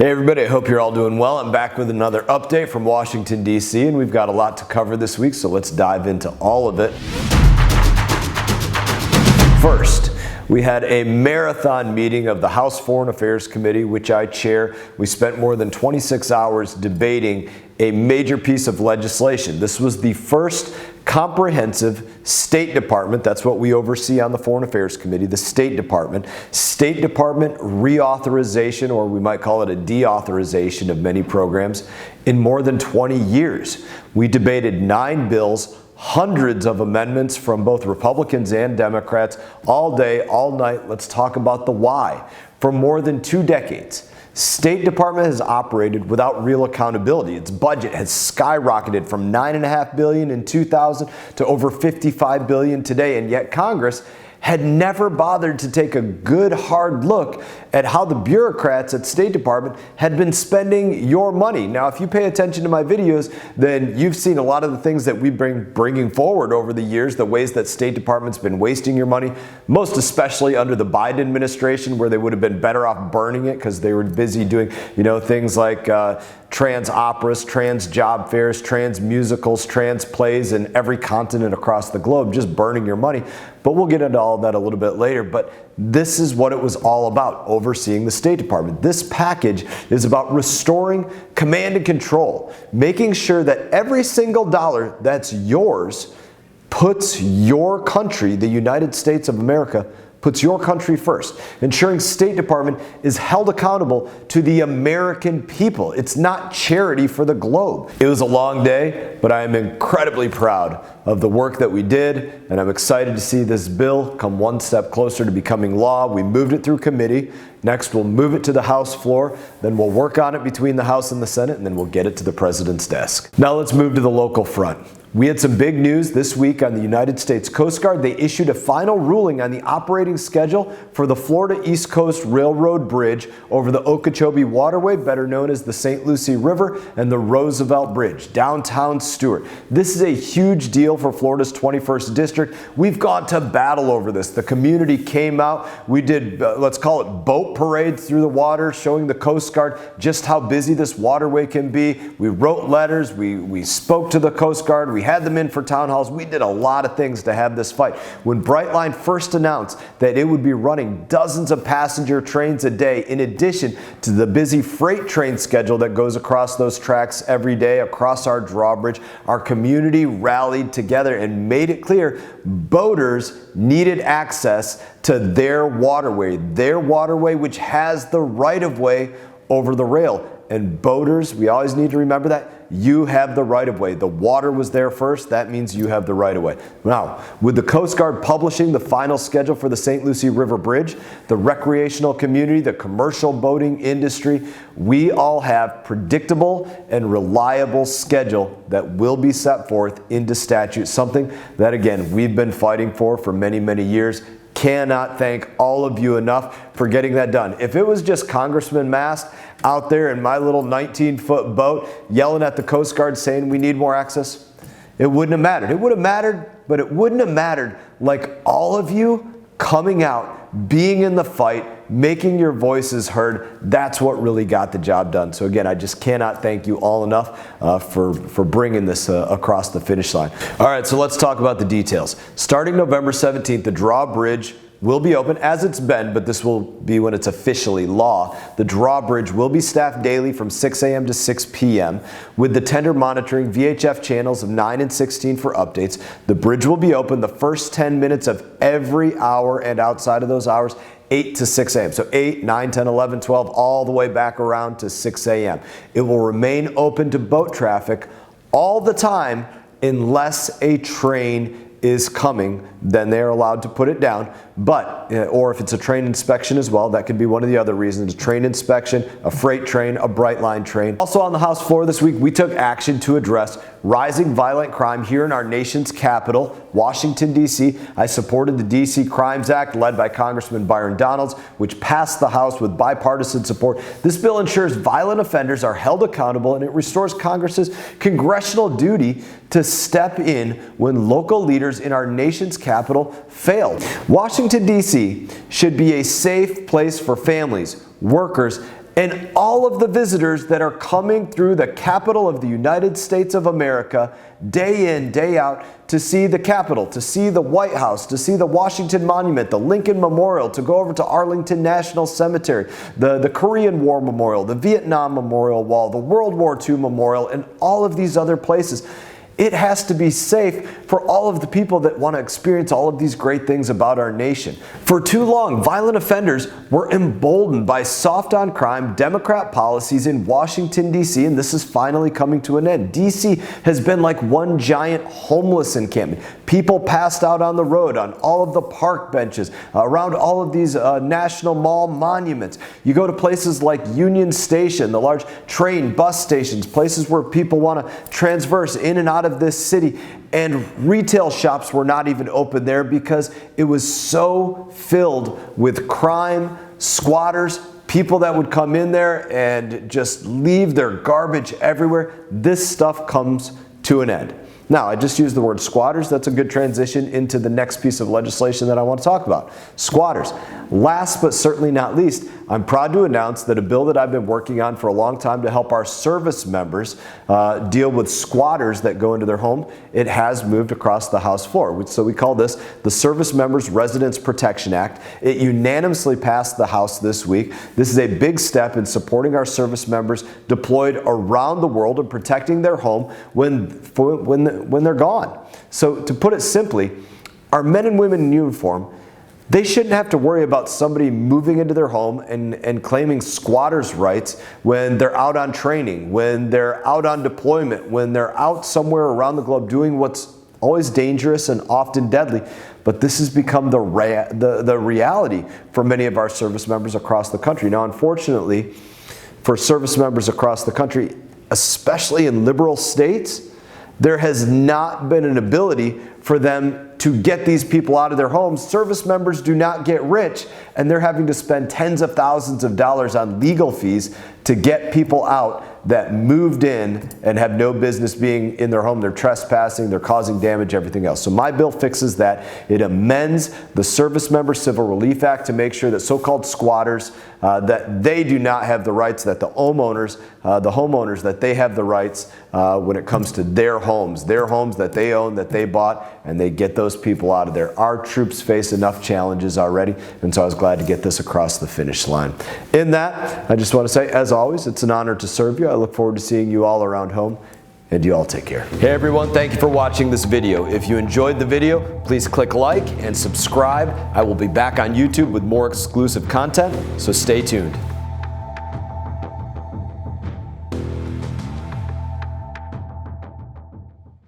Hey everybody, I hope you're all doing well. I'm back with another update from Washington, D.C., and we've got a lot to cover this week, so let's dive into all of it. First, we had a marathon meeting of the House Foreign Affairs Committee, which I chair. We spent more than 26 hours debating a major piece of legislation. This was the first comprehensive State Department, that's what we oversee on the Foreign Affairs Committee, the State Department reauthorization, or we might call it a deauthorization of many programs, in more than 20 years. We debated 9 bills, hundreds of amendments from both Republicans and Democrats, all day, all night. Let's talk about the why. For more than 2 decades, State Department has operated without real accountability. Its budget has skyrocketed from $9.5 billion in 2000 to over $55 billion today, and yet Congress had never bothered to take a good hard look at how the bureaucrats at State Department had been spending your money. Now, if you pay attention to my videos, then you've seen a lot of the things that we've been bringing forward over the years, the ways that State Department's been wasting your money, most especially under the Biden administration, where they would have been better off burning it because they were busy doing, things like trans operas, trans job fairs, trans musicals, trans plays in every continent across the globe, just burning your money. But we'll get into all of that a little bit later. But this is what it was all about, overseeing the State Department. This package is about restoring command and control, making sure that every single dollar that's yours puts your country, the United States of America, puts your country first, ensuring State Department is held accountable to the American people. It's not charity for the globe. It was a long day, but I am incredibly proud of the work that we did, and I'm excited to see this bill come one step closer to becoming law. We moved it through committee. Next, we'll move it to the House floor, then we'll work on it between the House and the Senate, and then we'll get it to the President's desk. Now let's move to the local front. We had some big news this week on the United States Coast Guard. They issued a final ruling on the operating schedule for the Florida East Coast Railroad Bridge over the Okeechobee Waterway, better known as the St. Lucie River, and the Roosevelt Bridge, downtown Stuart. This is a huge deal for Florida's 21st District. We've gone to battle over this. The community came out. We did, let's call it boat parades through the water, showing the Coast Guard just how busy this waterway can be. We wrote letters. We spoke to the Coast Guard. We had them in for town halls. We did a lot of things to have this fight. When Brightline first announced that it would be running dozens of passenger trains a day, in addition to the busy freight train schedule that goes across those tracks every day across our drawbridge, our community rallied together and made it clear boaters needed access to their waterway which has the right-of-way over the rail. And boaters, we always need to remember that you have the right-of-way. The water was there first. That means you have the right-of-way. Now, with the Coast Guard publishing the final schedule for the St. Lucie River Bridge, the recreational community, the commercial boating industry, we all have predictable and reliable schedule that will be set forth into statute, something that, again, we've been fighting for many, many years. Cannot thank all of you enough for getting that done. If it was just Congressman Mast out there in my little 19-foot boat yelling at the Coast Guard saying we need more access, it wouldn't have mattered. It would have mattered, but it wouldn't have mattered like all of you coming out, being in the fight, making your voices heard. That's what really got the job done. So again, I just cannot thank you all enough for bringing this across the finish line. All right, so let's talk about the details. Starting November 17th, the drawbridge will be open as it's been, but this will be when it's officially law. The drawbridge will be staffed daily from 6 a.m. to 6 p.m. with the tender monitoring VHF channels of 9 and 16 for updates. The bridge will be open the first 10 minutes of every hour, and outside of those hours, 8 to 6 a.m. So 8, 9, 10, 11, 12, all the way back around to 6 a.m. It will remain open to boat traffic all the time unless a train is coming, then they're allowed to put it down. But, or if it's a train inspection as well, that could be one of the other reasons. A train inspection, a freight train, a Brightline train. Also on the House floor this week, we took action to address rising violent crime here in our nation's capital, Washington, D.C. I supported the D.C. Crimes Act led by Congressman Byron Donalds, which passed the House with bipartisan support. This bill ensures violent offenders are held accountable, and it restores Congress's congressional duty to step in when local leaders in our nation's capital fail. Washington, D.C. should be a safe place for families, workers, And all of the visitors that are coming through the capital of the United States of America day in, day out to see the Capitol, to see the White House, to see the Washington Monument, the Lincoln Memorial, to go over to Arlington National Cemetery, the Korean War Memorial, the Vietnam Memorial Wall, the World War II Memorial, and all of these other places. It has to be safe for all of the people that want to experience all of these great things about our nation. For too long, violent offenders were emboldened by soft on crime Democrat policies in Washington, D.C., and this is finally coming to an end. D.C. has been like one giant homeless encampment. People passed out on the road, on all of the park benches, around all of these National Mall monuments. You go to places like Union Station, the large train, bus stations, places where people want to transverse in and out of this city, and retail shops were not even open there because it was so filled with crime, squatters, people that would come in there and just leave their garbage everywhere. This stuff comes to an end. Now, I just used the word squatters. That's a good transition into the next piece of legislation that I want to talk about. Squatters. Last but certainly not least, I'm proud to announce that a bill that I've been working on for a long time to help our service members deal with squatters that go into their home, it has moved across the House floor. So we call this the Service Members Residence Protection Act. It unanimously passed the House this week. This is a big step in supporting our service members deployed around the world and protecting their home when they're gone. So to put it simply, our men and women in uniform, they shouldn't have to worry about somebody moving into their home and claiming squatters' rights when they're out on training, when they're out on deployment, when they're out somewhere around the globe doing what's always dangerous and often deadly. But this has become the reality for many of our service members across the country. Now, unfortunately, for service members across the country, especially in liberal states, there has not been an ability for them to get these people out of their homes. Service members do not get rich, and they're having to spend tens of thousands of dollars on legal fees to get people out that moved in and have no business being in their home. They're trespassing, they're causing damage, everything else. So my bill fixes that. It amends the Service Member Civil Relief Act to make sure that so-called squatters, that they do not have the rights, that the homeowners, that they have the rights when it comes to their homes that they own, that they bought, and they get those people out of there. Our troops face enough challenges already, and so I was glad to get this across the finish line. In that, I just want to say, as always, it's an honor to serve you. I look forward to seeing you all around home, and you all take care. Hey everyone, thank you for watching this video. If you enjoyed the video, please click like and subscribe. I will be back on YouTube with more exclusive content, so stay tuned.